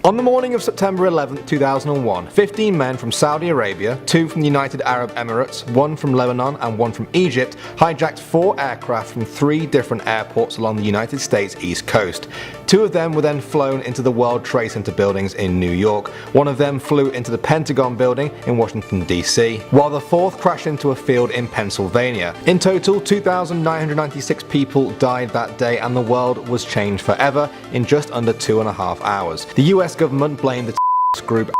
On the morning of September 11, 2001, 15 men from Saudi Arabia, 2 from the United Arab Emirates, 1 from Lebanon and 1 from Egypt, hijacked 4 aircraft from 3 different airports along the United States East Coast. 2 of them were then flown into the World Trade Center buildings in New York. 1 of them flew into the Pentagon building in Washington, D.C., while the 4th crashed into a field in Pennsylvania. In total, 2,996 people died that day and the world was changed forever in just under 2.5 hours. The US government blamed the group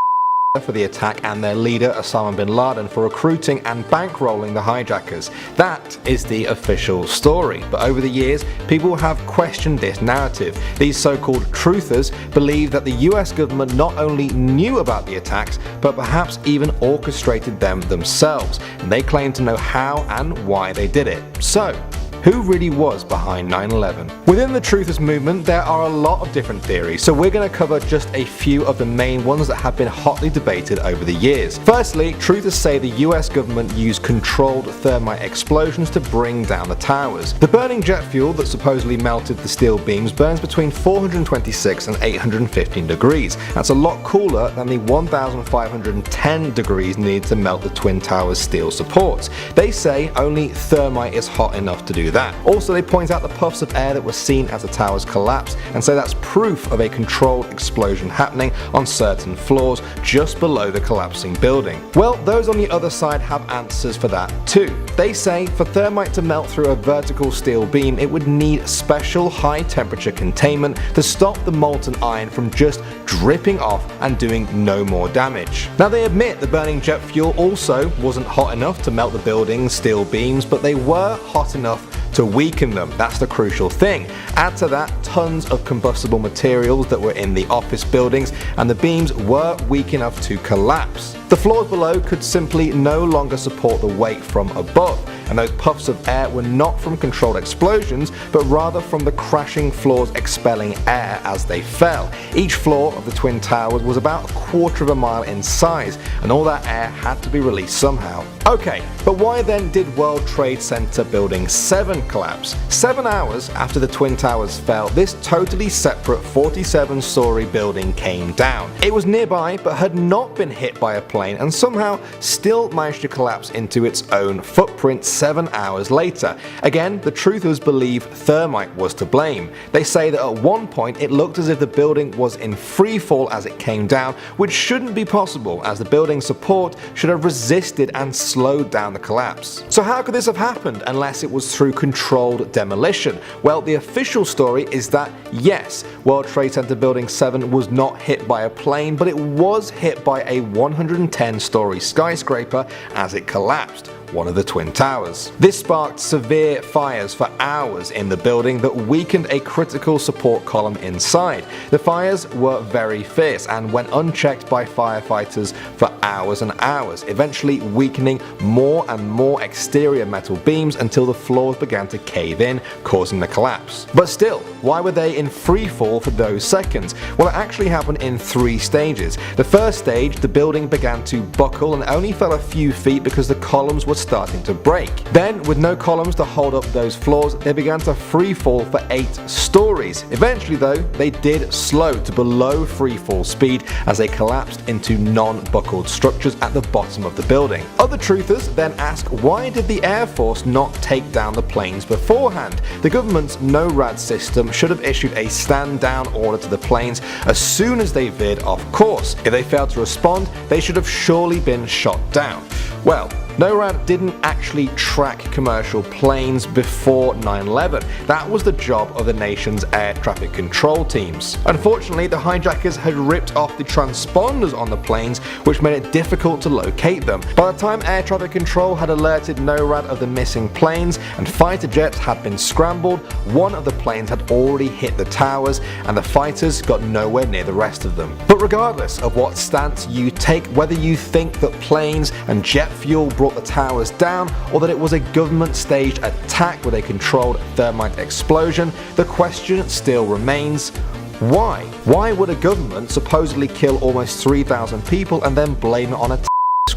for the attack and their leader Osama bin Laden for recruiting and bankrolling the hijackers. That is the official story, but over the years people have questioned this narrative. These so-called truthers believe that the US government not only knew about the attacks but perhaps even orchestrated them themselves, and they claim to know how and why they did it. So, who really was behind 9/11? Within the truthers movement there are a lot of different theories, so we're going to cover just a few of the main ones that have been hotly debated over the years. Firstly, truthers say the US government used controlled thermite explosions to bring down the towers. The burning jet fuel that supposedly melted the steel beams burns between 426 and 815 degrees. That's a lot cooler than the 1510 degrees needed to melt the Twin Towers steel supports. They say only thermite is hot enough to do that. Also, they point out the puffs of air that were seen as the towers collapsed and say that's proof of a controlled explosion happening on certain floors just below the collapsing building. Well, those on the other side have answers for that too. They say for thermite to melt through a vertical steel beam it would need special high temperature containment to stop the molten iron from just dripping off and doing no more damage. Now they admit the burning jet fuel also wasn't hot enough to melt the building's steel beams, but they were hot enough to weaken them. That's the crucial thing. Add to that tons of combustible materials that were in the office buildings and the beams were weak enough to collapse. The floors below could simply no longer support the weight from above, and those puffs of air were not from controlled explosions but rather from the crashing floors expelling air as they fell. Each floor of the Twin Towers was about 1/4 mile in size and all that air had to be released somehow. Okay, but why then did World Trade Center Building 7 collapse? 7 hours after the Twin Towers fell, this totally separate 47-story building came down. It was nearby but had not been hit by a plane and somehow still managed to collapse into its own footprint 7 hours later. Again, the truthers believe thermite was to blame. They say that at one point it looked as if the building was in free fall as it came down, which shouldn't be possible as the building's support should have resisted and slowed down the collapse. So how could this have happened unless it was through controlled demolition? Well, the official story is that yes, World Trade Center Building 7 was not hit by a plane, but it was hit by a 110-story skyscraper as it collapsed, one of the Twin Towers. This sparked severe fires for hours in the building that weakened a critical support column inside. The fires were very fierce and went unchecked by firefighters for hours and hours, eventually weakening more and more exterior metal beams until the floors began to cave in, causing the collapse. But still, why were they in free fall for those seconds? Well, it actually happened in 3 stages. The first stage, the building began to buckle and only fell a few feet because the columns were starting to break. Then, with no columns to hold up those floors, they began to free fall for 8 stories. Eventually though, they did slow to below free fall speed as they collapsed into non-buckled structures at the bottom of the building. Other truthers then ask, why did the Air Force not take down the planes beforehand? The government's NORAD system should have issued a stand down order to the planes as soon as they veered off course. If they failed to respond, they should have surely been shot down. Well, NORAD didn't actually track commercial planes before 9/11. That was the job of the nation's air traffic control teams. Unfortunately, the hijackers had ripped off the transponders on the planes, which made it difficult to locate them. By the time air traffic control had alerted NORAD of the missing planes and fighter jets had been scrambled, one of the planes had already hit the towers and the fighters got nowhere near the rest of them. But regardless of what stance you take, whether you think that planes and jet fuel brought the towers down or that it was a government staged attack with a controlled thermite explosion, the question still remains, why? Why would a government supposedly kill almost 3,000 people and then blame it on a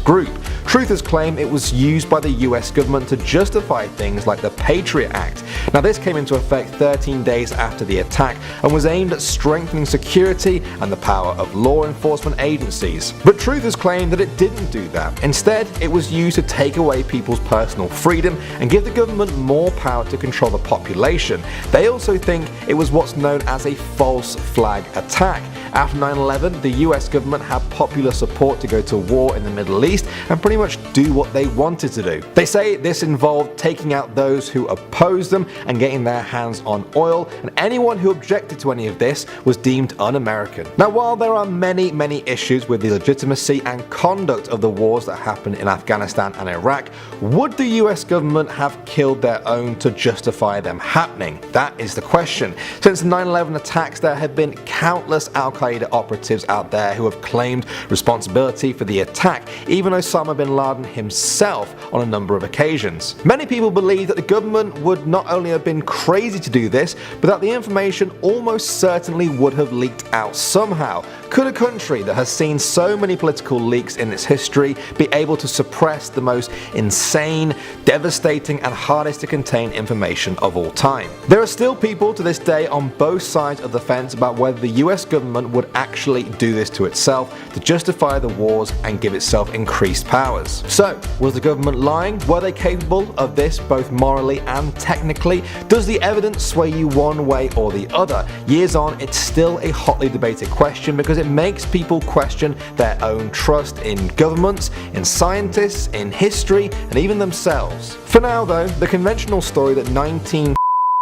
group. Truthers claim it was used by the US government to justify things like the Patriot Act. Now this came into effect 13 days after the attack and was aimed at strengthening security and the power of law enforcement agencies. But truthers claim that it didn't do that. Instead, it was used to take away people's personal freedom and give the government more power to control the population. They also think it was what's known as a false flag attack. After 9/11, the US government had popular support to go to war in the Middle East and pretty much do what they wanted to do. They say this involved taking out those who opposed them and getting their hands on oil, and anyone who objected to any of this was deemed un-American. Now while there are many issues with the legitimacy and conduct of the wars that happened in Afghanistan and Iraq, would the US government have killed their own to justify them happening? That is the question. Since the 9/11 attacks, there have been countless Al-Qaeda operatives out there who have claimed responsibility for the attack, even Osama bin Laden himself on a number of occasions. Many people believe that the government would not only have been crazy to do this, but that the information almost certainly would have leaked out somehow. Could a country that has seen so many political leaks in its history be able to suppress the most insane, devastating and hardest to contain information of all time? There are still people to this day on both sides of the fence about whether the US government would actually do this to itself to justify the wars and give itself increased powers. So, was the government lying? Were they capable of this both morally and technically? Does the evidence sway you one way or the other? Years on, it's still a hotly debated question because it makes people question their own trust in governments, in scientists, in history, and even themselves. For now though, the conventional story that 19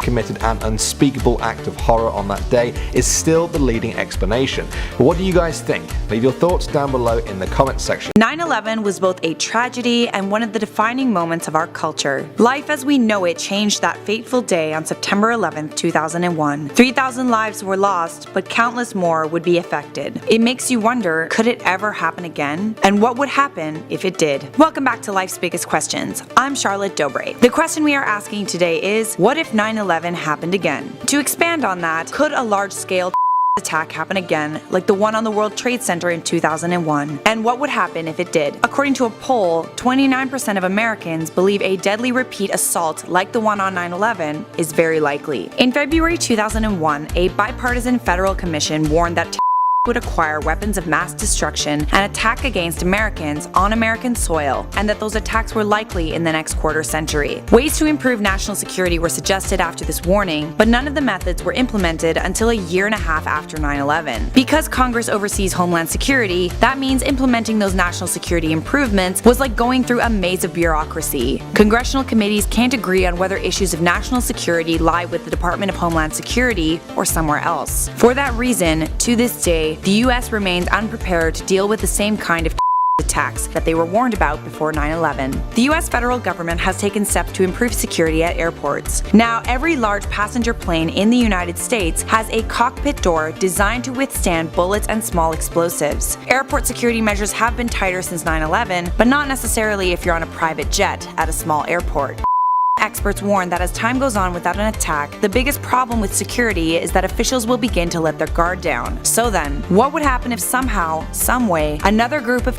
committed an unspeakable act of horror on that day is still the leading explanation. But what do you guys think? Leave your thoughts down below in the comments section. 9/11 was both a tragedy and one of the defining moments of our culture. Life as we know it changed that fateful day on September 11, 2001. 3,000 lives were lost, but countless more would be affected. It makes you wonder, could it ever happen again? And what would happen if it did? Welcome back to Life's Biggest Questions. I'm Charlotte Dobre. The question we are asking today is, what if 9/11 happened again? To expand on that, could a large-scale attack happen again, like the one on the World Trade Center in 2001? And what would happen if it did? According to a poll, 29% of Americans believe a deadly repeat assault like the one on 9/11 is very likely. In February 2001, a bipartisan federal commission warned that would acquire weapons of mass destruction and attack against Americans on American soil, and that those attacks were likely in the next quarter century. Ways to improve national security were suggested after this warning, but none of the methods were implemented until a year and a half after 9/11. Because Congress oversees Homeland Security, that means implementing those national security improvements was like going through a maze of bureaucracy. Congressional committees can't agree on whether issues of national security lie with the Department of Homeland Security or somewhere else. For that reason, to this day, the US remains unprepared to deal with the same kind of attacks that they were warned about before 9/11. The US federal government has taken steps to improve security at airports. Now, every large passenger plane in the United States has a cockpit door designed to withstand bullets and small explosives. Airport security measures have been tighter since 9/11, but not necessarily if you're on a private jet at a small airport. Experts warn that as time goes on without an attack, the biggest problem with security is that officials will begin to let their guard down. So then, what would happen if somehow, someway, another group of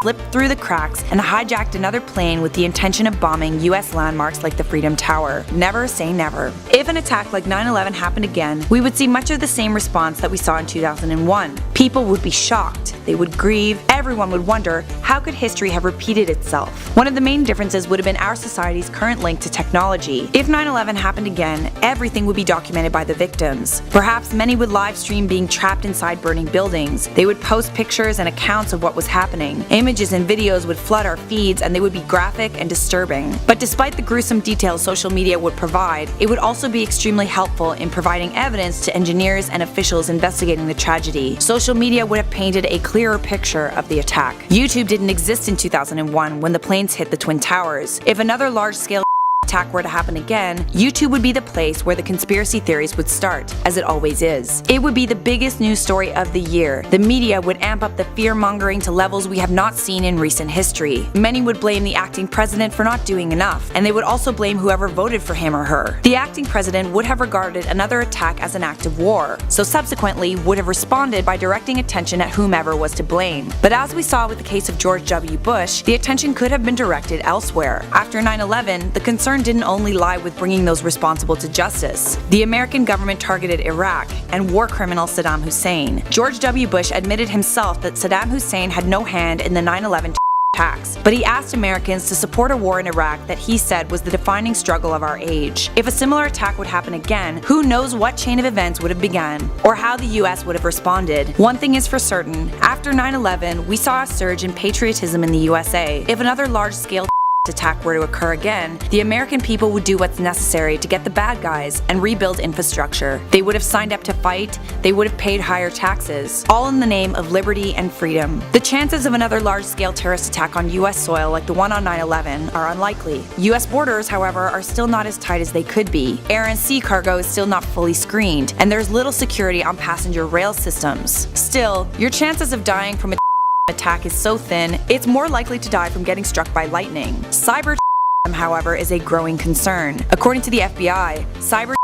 slipped through the cracks and hijacked another plane with the intention of bombing US landmarks like the Freedom Tower? Never say never. If an attack like 9/11 happened again, we would see much of the same response that we saw in 2001. People would be shocked, they would grieve, everyone would wonder, how could history have repeated itself? One of the main differences would have been our society's current link to technology. If 9/11 happened again, everything would be documented by the victims. Perhaps many would live stream being trapped inside burning buildings. They would post pictures and accounts of what was happening. Images and videos would flood our feeds, and they would be graphic and disturbing. But despite the gruesome details social media would provide, it would also be extremely helpful in providing evidence to engineers and officials investigating the tragedy. Social media would have painted a clearer picture of the attack. YouTube didn't exist in 2001 when the planes hit the Twin Towers. If another large-scale attack were to happen again, YouTube would be the place where the conspiracy theories would start, as it always is. It would be the biggest news story of the year. The media would amp up the fear-mongering to levels we have not seen in recent history. Many would blame the acting president for not doing enough, and they would also blame whoever voted for him or her. The acting president would have regarded another attack as an act of war, so subsequently would have responded by directing attention at whomever was to blame. But as we saw with the case of George W. Bush, the attention could have been directed elsewhere. After 9/11, the concern didn't only lie with bringing those responsible to justice. The American government targeted Iraq and war criminal Saddam Hussein. George W. Bush admitted himself that Saddam Hussein had no hand in the 9/11 attacks, but he asked Americans to support a war in Iraq that he said was the defining struggle of our age. If a similar attack would happen again, who knows what chain of events would have begun, or how the US would have responded. One thing is for certain, after 9/11, we saw a surge in patriotism in the USA. If another large-scale attack were to occur again, the American people would do what's necessary to get the bad guys and rebuild infrastructure. They would have signed up to fight, they would have paid higher taxes, all in the name of liberty and freedom. The chances of another large-scale terrorist attack on US soil like the one on 9/11 are unlikely. US borders, however, are still not as tight as they could be. Air and sea cargo is still not fully screened, and there's little security on passenger rail systems. Still, your chances of dying from a attack is so thin, it's more likely to die from getting struck by lightning. Cyber however, is a growing concern. According to the FBI, cyber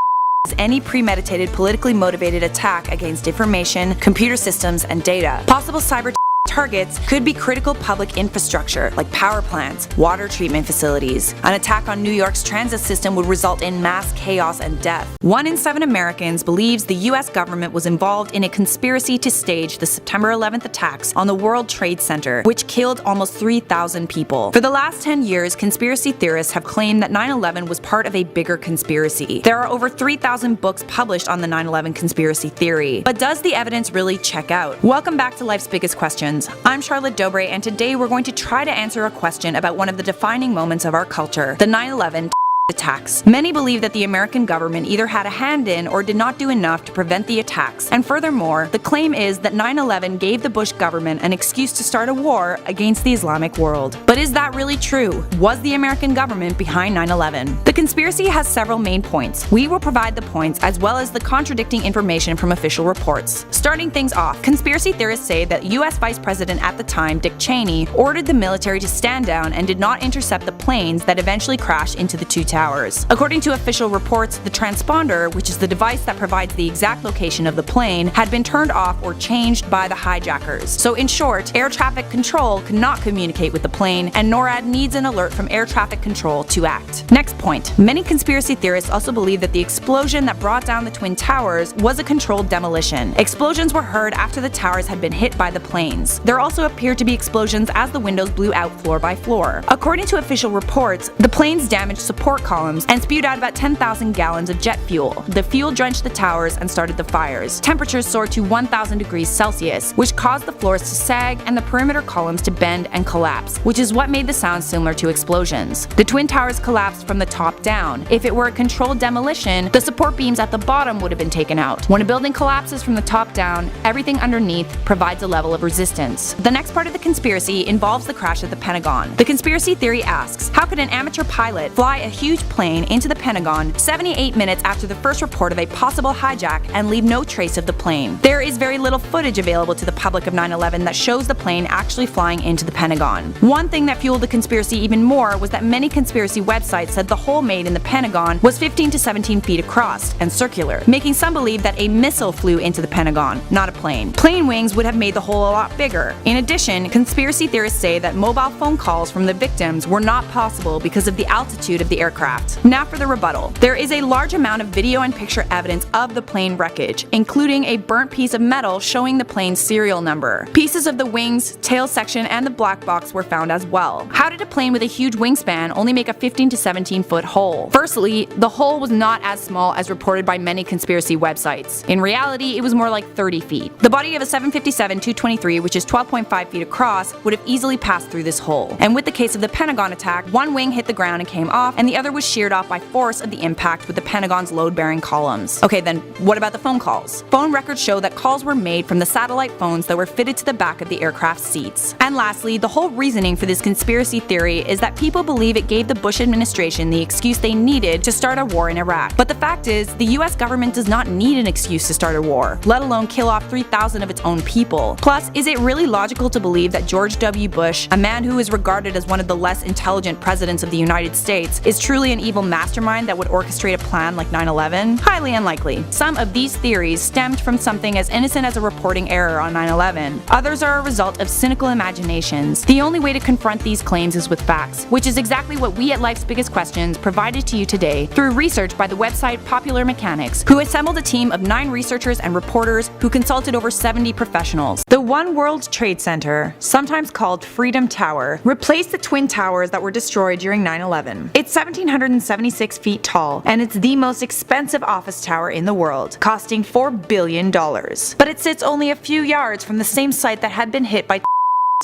is any premeditated, politically motivated attack against information, computer systems, and data. Possible cyber targets could be critical public infrastructure like power plants, water treatment facilities. An attack on New York's transit system would result in mass chaos and death. 1 in 7 Americans believes the US government was involved in a conspiracy to stage the September 11th attacks on the World Trade Center, which killed almost 3,000 people. For the last 10 years, conspiracy theorists have claimed that 9/11 was part of a bigger conspiracy. There are over 3,000 books published on the 9/11 conspiracy theory. But does the evidence really check out? Welcome back to Life's Biggest Questions. I'm Charlotte Dobre, and today we're going to try to answer a question about one of the defining moments of our culture, the 9/11 attacks. Many believe that the American government either had a hand in or did not do enough to prevent the attacks, and furthermore, the claim is that 9/11 gave the Bush government an excuse to start a war against the Islamic world. But is that really true? Was the American government behind 9/11? The conspiracy has several main points. We will provide the points as well as the contradicting information from official reports. Starting things off, conspiracy theorists say that US Vice President at the time, Dick Cheney, ordered the military to stand down and did not intercept the planes that eventually crashed into the two towers. According to official reports, the transponder, which is the device that provides the exact location of the plane, had been turned off or changed by the hijackers. So in short, air traffic control could not communicate with the plane, and NORAD needs an alert from air traffic control to act. Next point. Many conspiracy theorists also believe that the explosion that brought down the Twin Towers was a controlled demolition. Explosions were heard after the towers had been hit by the planes. There also appeared to be explosions as the windows blew out floor by floor. According to official reports, the planes damaged support columns and spewed out about 10,000 gallons of jet fuel. The fuel drenched the towers and started the fires. Temperatures soared to 1,000 degrees Celsius, which caused the floors to sag and the perimeter columns to bend and collapse, which is what made the sound similar to explosions. The Twin Towers collapsed from the top down. If it were a controlled demolition, the support beams at the bottom would have been taken out. When a building collapses from the top down, everything underneath provides a level of resistance. The next part of the conspiracy involves the crash at the Pentagon. The conspiracy theory asks, how could an amateur pilot fly a huge plane into the Pentagon 78 minutes after the first report of a possible hijack and leave no trace of the plane? There is very little footage available to the public of 9/11 that shows the plane actually flying into the Pentagon. One thing that fueled the conspiracy even more was that many conspiracy websites said the hole made in the Pentagon was 15 to 17 feet across and circular, making some believe that a missile flew into the Pentagon, not a plane. Plane wings would have made the hole a lot bigger. In addition, conspiracy theorists say that mobile phone calls from the victims were not possible because of the altitude of the aircraft. Now for the rebuttal. There is a large amount of video and picture evidence of the plane wreckage, including a burnt piece of metal showing the plane's serial number. Pieces of the wings, tail section, and the black box were found as well. How did a plane with a huge wingspan only make a 15 to 17 foot hole? Firstly, the hole was not as small as reported by many conspiracy websites. In reality, it was more like 30 feet. The body of a 757-223, which is 12.5 feet across, would have easily passed through this hole. And with the case of the Pentagon attack, one wing hit the ground and came off, and the other was sheared off by force of the impact with the Pentagon's load-bearing columns. Okay, then what about the phone calls? Phone records show that calls were made from the satellite phones that were fitted to the back of the aircraft seats. And lastly, the whole reasoning for this conspiracy theory is that people believe it gave the Bush administration the excuse they needed to start a war in Iraq. But the fact is, the US government does not need an excuse to start a war, let alone kill off 3,000 of its own people. Plus, is it really logical to believe that George W. Bush, a man who is regarded as one of the less intelligent presidents of the United States, is truly an evil mastermind that would orchestrate a plan like 9/11? Highly unlikely. Some of these theories stemmed from something as innocent as a reporting error on 9/11. Others are a result of cynical imaginations. The only way to confront these claims is with facts, which is exactly what we at Life's Biggest Questions provided to you today through research by the website Popular Mechanics, who assembled a team of 9 researchers and reporters who consulted over 70 professionals. The One World Trade Center, sometimes called Freedom Tower, replaced the Twin Towers that were destroyed during 9/11. It's 1,776 feet tall, and it's the most expensive office tower in the world, costing $4 billion. But it sits only a few yards from the same site that had been hit by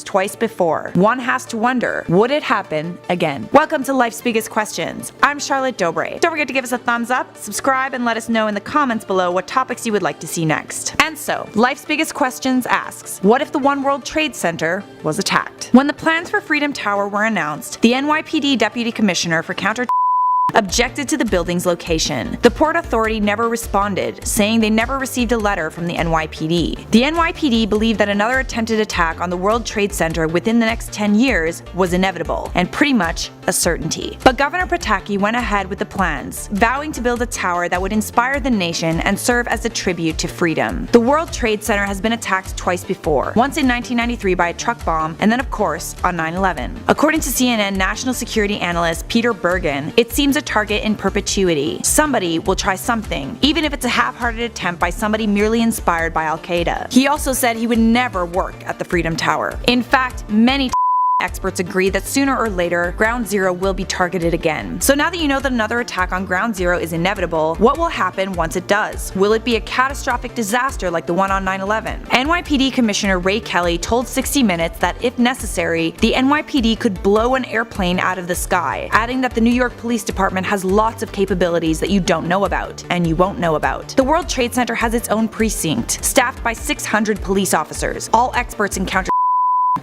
twice before. One has to wonder, would it happen again? Welcome to Life's Biggest Questions. I'm Charlotte Dobre. Don't forget to give us a thumbs up, subscribe, and let us know in the comments below what topics you would like to see next. And so, Life's Biggest Questions asks, what if the One World Trade Center was attacked? When the plans for Freedom Tower were announced, the NYPD Deputy Commissioner for Counter objected to the building's location. The Port Authority never responded, saying they never received a letter from the NYPD. The NYPD believed that another attempted attack on the World Trade Center within the next 10 years was inevitable, and pretty much a certainty. But Governor Pataki went ahead with the plans, vowing to build a tower that would inspire the nation and serve as a tribute to freedom. The World Trade Center has been attacked twice before, once in 1993 by a truck bomb, and then of course on 9/11. According to CNN national security analyst Peter Bergen, it seems a target in perpetuity. Somebody will try something, even if it's a half-hearted attempt by somebody merely inspired by Al-Qaeda. He also said he would never work at the Freedom Tower. In fact, many experts agree that sooner or later, Ground Zero will be targeted again. So now that you know that another attack on Ground Zero is inevitable, what will happen once it does? Will it be a catastrophic disaster like the one on 9/11? NYPD Commissioner Ray Kelly told 60 Minutes that if necessary, the NYPD could blow an airplane out of the sky, adding that the New York Police Department has lots of capabilities that you don't know about, and you won't know about. The World Trade Center has its own precinct, staffed by 600 police officers, all experts in counter.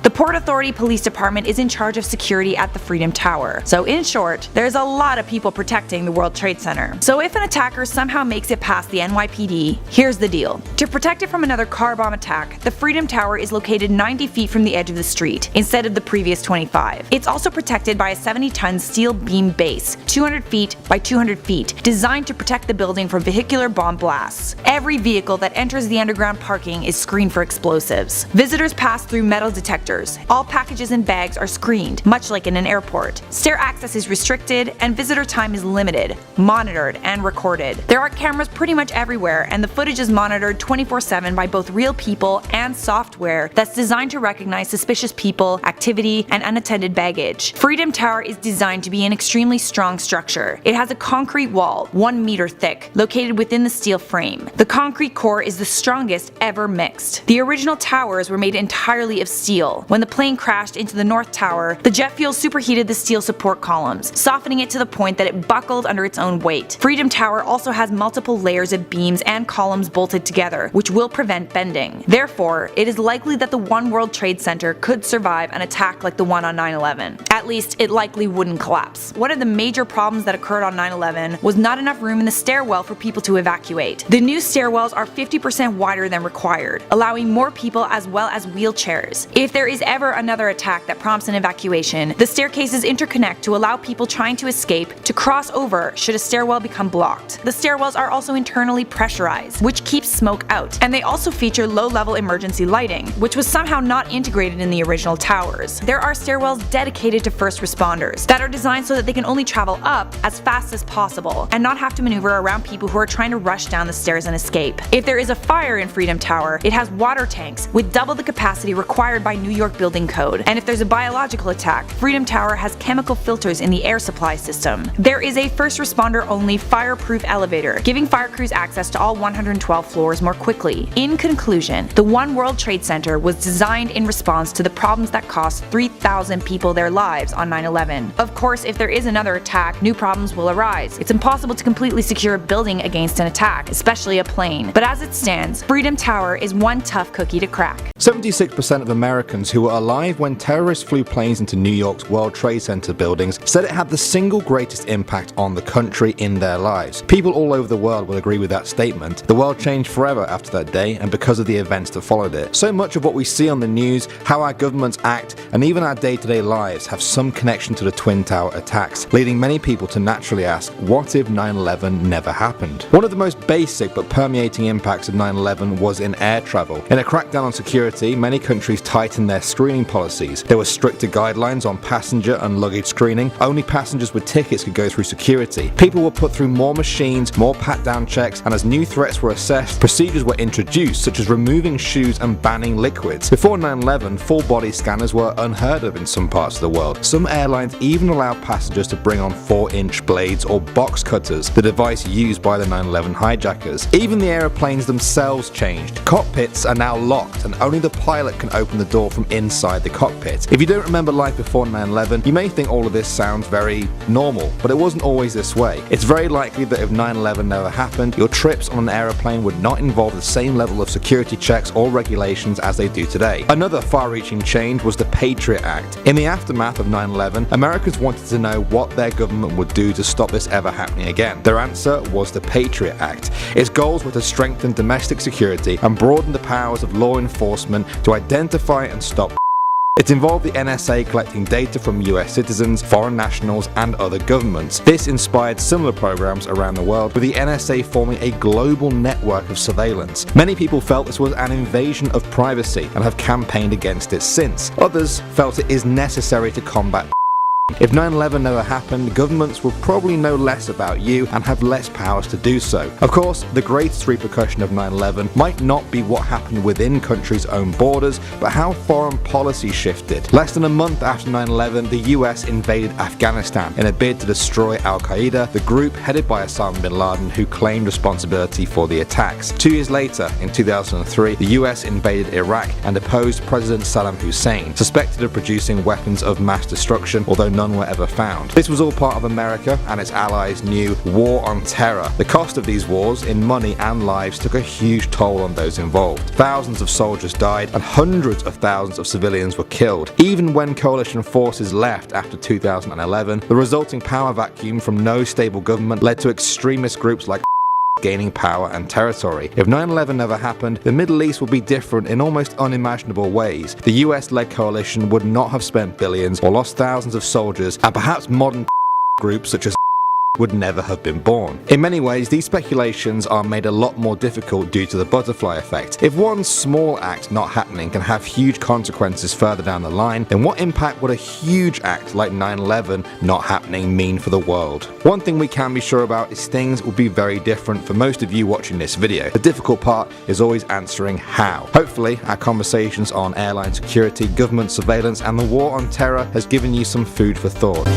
The Port Authority Police Department is in charge of security at the Freedom Tower. So in short, there's a lot of people protecting the World Trade Center. So if an attacker somehow makes it past the NYPD, here's the deal. To protect it from another car bomb attack, the Freedom Tower is located 90 feet from the edge of the street, instead of the previous 25. It's also protected by a 70-ton steel beam base, 200 feet by 200 feet, designed to protect the building from vehicular bomb blasts. Every vehicle that enters the underground parking is screened for explosives. Visitors pass through metal detectors. All packages and bags are screened, much like in an airport. Stair access is restricted, and visitor time is limited, monitored, and recorded. There are cameras pretty much everywhere, and the footage is monitored 24/7 by both real people and software that's designed to recognize suspicious people, activity, and unattended baggage. Freedom Tower is designed to be an extremely strong structure. It has a concrete wall, 1 meter thick, located within the steel frame. The concrete core is the strongest ever mixed. The original towers were made entirely of steel. When the plane crashed into the North Tower, the jet fuel superheated the steel support columns, softening it to the point that it buckled under its own weight. Freedom Tower also has multiple layers of beams and columns bolted together, which will prevent bending. Therefore, it is likely that the One World Trade Center could survive an attack like the one on 9/11. At least, it likely wouldn't collapse. One of the major problems that occurred on 9/11 was not enough room in the stairwell for people to evacuate. The new stairwells are 50% wider than required, allowing more people as well as wheelchairs. If there is ever another attack that prompts an evacuation, the staircases interconnect to allow people trying to escape to cross over should a stairwell become blocked. The stairwells are also internally pressurized, which keeps smoke out, and they also feature low-level emergency lighting, which was somehow not integrated in the original towers. There are stairwells dedicated to first responders that are designed so that they can only travel up as fast as possible and not have to maneuver around people who are trying to rush down the stairs and escape. If there is a fire in Freedom Tower, it has water tanks with double the capacity required by New York building code. And if there's a biological attack, Freedom Tower has chemical filters in the air supply system. There is a first responder only fireproof elevator, giving fire crews access to all 112 floors more quickly. In conclusion, the One World Trade Center was designed in response to the problems that cost 3,000 people their lives on 9/11. Of course, if there is another attack, new problems will arise. It's impossible to completely secure a building against an attack, especially a plane. But as it stands, Freedom Tower is one tough cookie to crack. 76% of Americans who were alive when terrorists flew planes into New York's World Trade Center buildings said it had the single greatest impact on the country in their lives. People all over the world will agree with that statement. The world changed forever after that day and because of the events that followed it. So much of what we see on the news, how our governments act, and even our day-to-day lives have some connection to the Twin Tower attacks, leading many people to naturally ask, what if 9/11 never happened? One of the most basic but permeating impacts of 9/11 was in air travel. In a crackdown on security, many countries tightened their screening policies. There were stricter guidelines on passenger and luggage screening. Only passengers with tickets could go through security. People were put through more machines, more pat-down checks, and as new threats were assessed, procedures were introduced, such as removing shoes and banning liquids. Before 9/11, full-body scanners were unheard of in some parts of the world. Some airlines even allowed passengers to bring on 4-inch blades or box cutters, the device used by the 9/11 hijackers. Even the aeroplanes themselves changed. Cockpits are now locked and only the pilot can open the door from inside the cockpit. If you don't remember life before 9/11, you may think all of this sounds very normal, but it wasn't always this way. It's very likely that if 9/11 never happened, your trips on an aeroplane would not involve the same level of security checks or regulations as they do today. Another far-reaching change was the Patriot Act. In the aftermath of 9/11, Americans wanted to know what their government would do to stop this ever happening again. Their answer was the Patriot Act. Its goals were to strengthen domestic security and broaden the powers of law enforcement to identify and stop. It involved the NSA collecting data from US citizens, foreign nationals, and other governments. This inspired similar programs around the world, with the NSA forming a global network of surveillance. Many people felt this was an invasion of privacy and have campaigned against it since. Others felt it is necessary to combat. If 9/11 never happened, governments will probably know less about you and have less powers to do so. Of course, the greatest repercussion of 9/11 might not be what happened within countries' own borders, but how foreign policy shifted. Less than a month after 9/11, the US invaded Afghanistan in a bid to destroy Al-Qaeda, the group headed by Osama bin Laden, who claimed responsibility for the attacks. 2 years later, in 2003, the US invaded Iraq and deposed President Saddam Hussein, suspected of producing weapons of mass destruction, although none were ever found. This was all part of America and its allies' new war on terror. The cost of these wars, in money and lives, took a huge toll on those involved. Thousands of soldiers died and hundreds of thousands of civilians were killed. Even when coalition forces left after 2011, the resulting power vacuum from no stable government led to extremist groups like gaining power and territory. If 9/11 never happened, the Middle East would be different in almost unimaginable ways. The US-led coalition would not have spent billions or lost thousands of soldiers, and perhaps modern groups such as would never have been born. In many ways, these speculations are made a lot more difficult due to the butterfly effect. If one small act not happening can have huge consequences further down the line, then what impact would a huge act like 9/11 not happening mean for the world? One thing we can be sure about is things will be very different for most of you watching this video. The difficult part is always answering how. Hopefully, our conversations on airline security, government surveillance, and the war on terror has given you some food for thought.